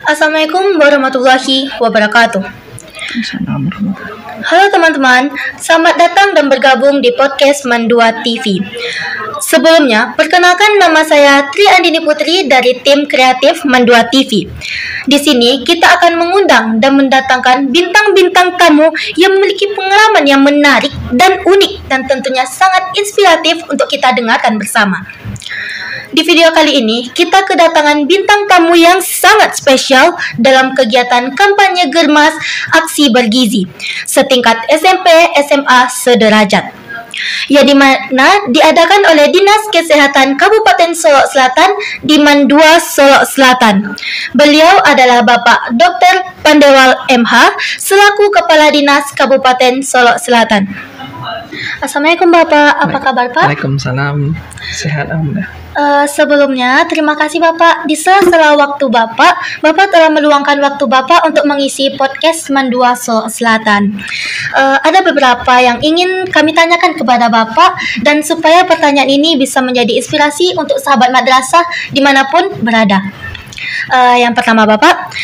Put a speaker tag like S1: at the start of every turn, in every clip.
S1: Assalamualaikum warahmatullahi wabarakatuh.
S2: Assalamualaikum.
S1: Halo teman-teman, selamat datang dan bergabung di podcast Mandua TV. Sebelumnya, perkenalkan nama saya Tri Andini Putri dari tim kreatif Mandua TV. Di sini kita akan mengundang dan mendatangkan bintang-bintang tamu yang memiliki pengalaman yang menarik dan unik dan tentunya sangat inspiratif untuk kita dengarkan bersama. Di video kali ini, kita kedatangan bintang tamu yang sangat spesial dalam kegiatan kampanye Germas Aksi Bergizi setingkat SMP SMA sederajat, yang dimana diadakan oleh Dinas Kesehatan Kabupaten Solok Selatan di Mandua Solok Selatan. Beliau adalah Bapak Dr. Pandewal MH selaku Kepala Dinas Kabupaten Solok Selatan. Assalamualaikum Bapak, apa kabar Pak?
S2: Waalaikumsalam, sehat alhamdulillah.
S1: Sebelumnya, terima kasih Bapak. Di sela-sela waktu Bapak telah meluangkan waktu Bapak untuk mengisi podcast Mandua Solok Selatan. Ada beberapa yang ingin kami tanyakan kepada Bapak, dan supaya pertanyaan ini bisa menjadi inspirasi untuk sahabat madrasah dimanapun berada. Yang pertama Bapak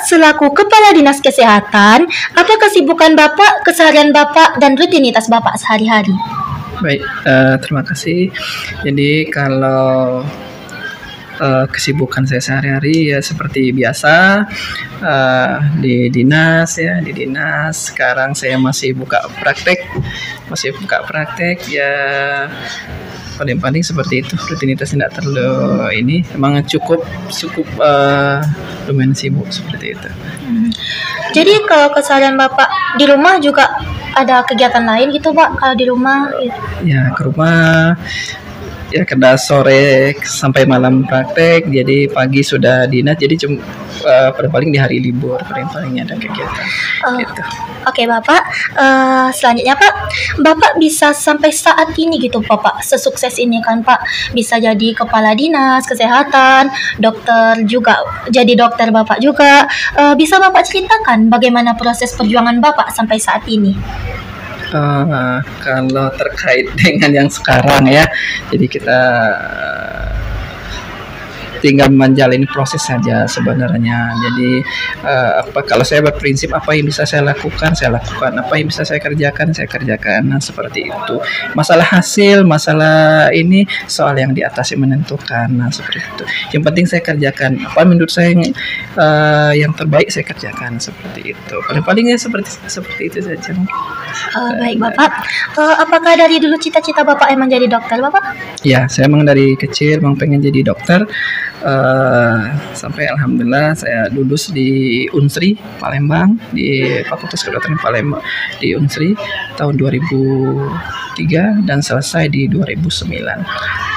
S1: selaku Kepala Dinas Kesehatan, apa kesibukan Bapak, keseharian Bapak, dan rutinitas Bapak sehari-hari?
S2: Baik, terima kasih. Jadi kalau kesibukan saya sehari-hari ya seperti biasa di dinas ya, di dinas. Sekarang saya masih buka praktek ya, paling seperti itu. Rutinitas tidak terlalu ini, memang cukup lumayan sibuk seperti itu.
S1: Jadi kalau keseharian Bapak di rumah juga ada kegiatan lain gitu Pak, kalau di rumah?
S2: Ya, ke rumah ya kerja sore sampai malam praktek, jadi pagi sudah dinas, jadi paling di hari libur palingnya ada kegiatan gitu.
S1: Oke Bapak, selanjutnya Pak, Bapak bisa sampai saat ini gitu Bapak, sesukses ini kan Pak, bisa jadi Kepala Dinas Kesehatan, dokter juga, jadi dokter Bapak juga. Bisa Bapak ceritakan bagaimana proses perjuangan Bapak sampai saat ini?
S2: Kalau terkait dengan yang sekarang ya, jadi kita tinggal menjalani proses saja sebenarnya. Jadi kalau saya berprinsip apa yang bisa saya lakukan, apa yang bisa saya kerjakan. Nah, seperti itu. Masalah hasil, masalah ini soal yang di atas yang menentukan. Nah, seperti itu. Yang penting saya kerjakan apa menurut saya yang terbaik, saya kerjakan seperti itu. Palingnya seperti itu saja.
S1: Baik Bapak, apakah dari dulu cita-cita Bapak emang jadi dokter Bapak?
S2: Ya, saya emang dari kecil emang pengen jadi dokter. Sampai alhamdulillah saya lulus di Unsri Palembang, di Fakultas Kedokteran Palembang di Unsri tahun 2003 dan selesai di 2009. Nah,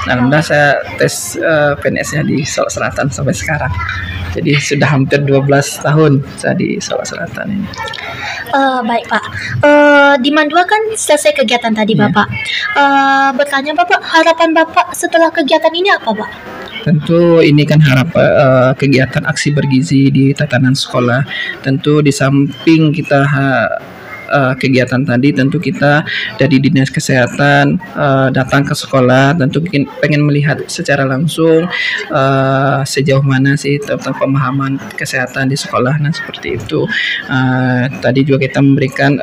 S2: alhamdulillah saya tes PNS-nya di Solok Selatan sampai sekarang. Jadi sudah hampir 12 tahun saya di Solok Selatan ini.
S1: Baik Pak, di Mandua kan selesai kegiatan tadi Bapak. Bertanya Bapak, harapan Bapak setelah kegiatan ini apa Pak?
S2: Tentu ini kan kegiatan aksi bergizi di tatanan sekolah. Tentu di samping kita kegiatan tadi, tentu kita dari Dinas Kesehatan datang ke sekolah, tentu pengen melihat secara langsung sejauh mana sih tentang pemahaman kesehatan di sekolah. Nah, seperti itu. Tadi juga kita memberikan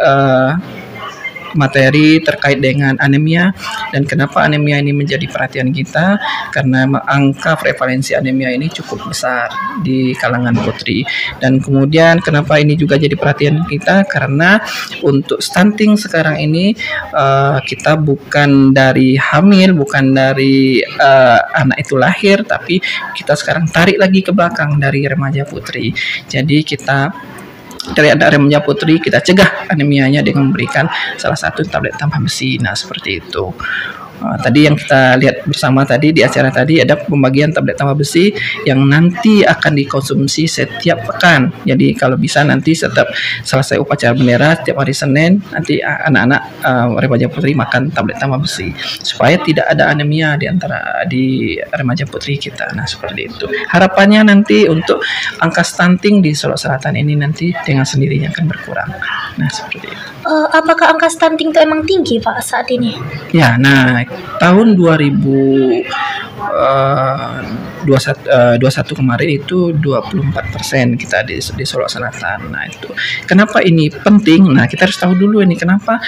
S2: materi terkait dengan anemia, dan kenapa anemia ini menjadi perhatian kita, karena angka prevalensi anemia ini cukup besar di kalangan putri. Dan kemudian kenapa ini juga jadi perhatian kita, karena untuk stunting sekarang ini kita bukan dari hamil, bukan dari anak itu lahir, tapi kita sekarang tarik lagi ke belakang dari remaja putri. Jadi kita dari ada remaja putri kita cegah anemianya dengan memberikan salah satu tablet tambah besi. Nah, seperti itu. Tadi yang kita lihat bersama tadi di acara tadi ada pembagian tablet tambah besi yang nanti akan dikonsumsi setiap pekan. Jadi kalau bisa nanti setiap selesai upacara bendera setiap hari Senin, nanti anak-anak remaja putri makan tablet tambah besi supaya tidak ada anemia di remaja putri kita. Nah, seperti itu. Harapannya nanti untuk angka stunting di Solok Selatan ini nanti dengan sendirinya akan berkurang. Nah, seperti itu.
S1: Apakah angka stunting itu emang tinggi Pak saat ini?
S2: Ya, nah tahun 2000 21 kemarin itu 24% kita di Solo Selatan. Nah itu kenapa ini penting? Nah kita harus tahu dulu ini kenapa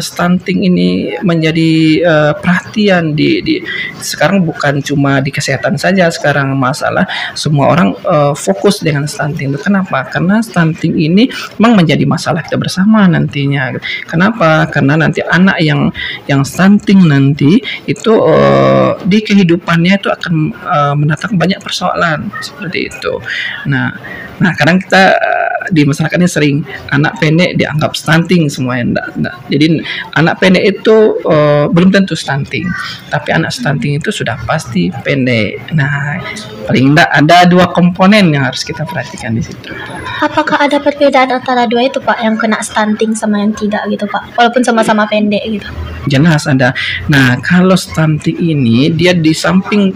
S2: stunting ini menjadi perhatian di sekarang, bukan cuma di kesehatan saja sekarang masalah, semua orang fokus dengan stunting itu. Kenapa? Karena stunting ini memang menjadi masalah kita bersama nantinya. Kenapa? Karena nanti anak yang stunting nanti itu di kehidupannya itu akan mendatang banyak persoalan seperti itu. Nah kadang kita di masyarakat ini sering anak pendek dianggap stunting semuanya. Enggak. Jadi anak pendek itu belum tentu stunting, tapi anak stunting itu sudah pasti pendek. Nah paling enggak ada 2 komponen yang harus kita perhatikan di situ.
S1: Apakah ada perbedaan antara dua itu Pak, yang kena stunting sama yang tidak gitu Pak, walaupun sama-sama pendek gitu?
S2: Jelas ada. Nah kalau stunting ini dia di samping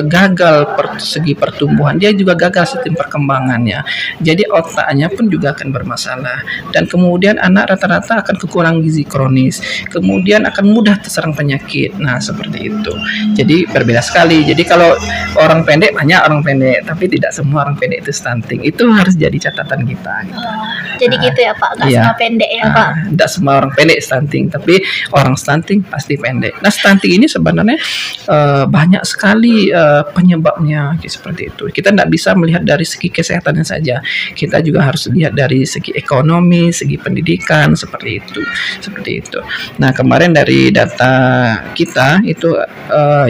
S2: gagal segi pertumbuhan, dia juga gagal sistem perkembangannya. Jadi otaknya pun juga akan bermasalah, dan kemudian anak rata-rata akan kekurangan gizi kronis, kemudian akan mudah terserang penyakit. Nah seperti itu. Jadi berbeda sekali. Jadi kalau orang pendek, banyak orang pendek, tapi tidak semua orang pendek itu stunting. Itu harus jadi catatan kita. Gitu.
S1: Jadi gitu ya Pak, nggak semua pendek ya Pak?
S2: Tidak semua orang pendek stunting, tapi orang stunting pasti pendek. Nah stunting ini sebenarnya banyak sekali penyebabnya seperti itu. Kita tidak bisa melihat dari segi kesehatannya saja, kita juga harus lihat dari segi ekonomi, segi pendidikan, seperti itu. Nah kemarin dari data kita itu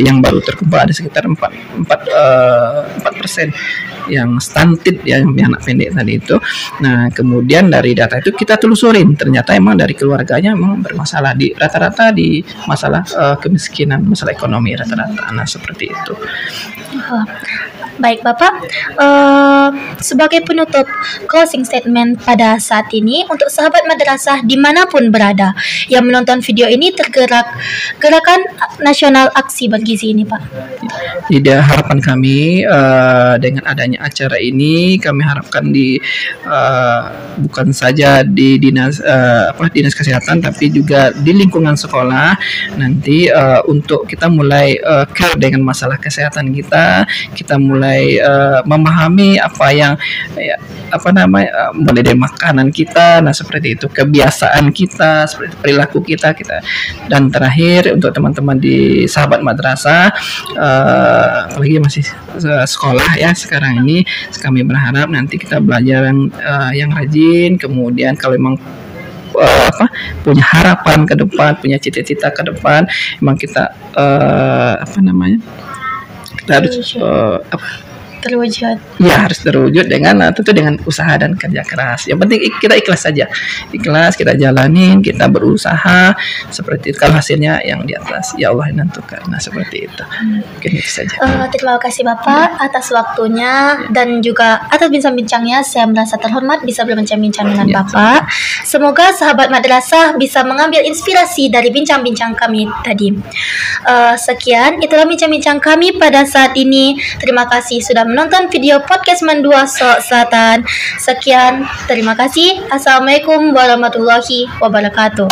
S2: yang baru terkumpul ada sekitar 4% yang stunted ya, yang anak pendek tadi itu. Nah kemudian dari data itu kita telusurin, ternyata emang dari keluarganya memang bermasalah, di rata-rata di masalah kemiskinan, masalah ekonomi rata-rata. Nah seperti itu.
S1: Baik Bapak, sebagai penutup, closing statement pada saat ini untuk sahabat madrasah dimanapun berada yang menonton video ini tergerak gerakan nasional aksi bergizi ini Pak.
S2: Jadi harapan kami dengan adanya acara ini, kami harapkan bukan saja di dinas kesehatan, tapi juga di lingkungan sekolah nanti untuk kita mulai care dengan masalah kesehatan kita mulai memahami apa yang mulai dari makanan kita, nah seperti itu, kebiasaan kita, seperti perilaku kita. Dan terakhir untuk teman-teman di sahabat madrasah, apalagi masih sekolah ya sekarang ini, kami berharap nanti kita belajar yang rajin, kemudian kalau memang punya harapan ke depan, punya cita-cita ke depan, memang kita kita harus
S1: terwujud.
S2: Ya harus terwujud dengan tentu dengan usaha dan kerja keras. Yang penting kita ikhlas saja, kita jalanin, kita berusaha seperti itu. Kalau hasilnya yang di atas, ya Allah yang nentukan. Nah seperti itu. Mungkin itu saja.
S1: Terima kasih Bapak atas waktunya dan juga atas bincang-bincangnya. Saya merasa terhormat bisa berbincang-bincang dengan Bapak. Semoga sahabat madrasah bisa mengambil inspirasi dari bincang-bincang kami tadi. Sekian, itulah bincang-bincang kami pada saat ini. Terima kasih sudah menonton video podcast Mandua Solo Selatan. Sekian, terima kasih. Assalamualaikum warahmatullahi wabarakatuh.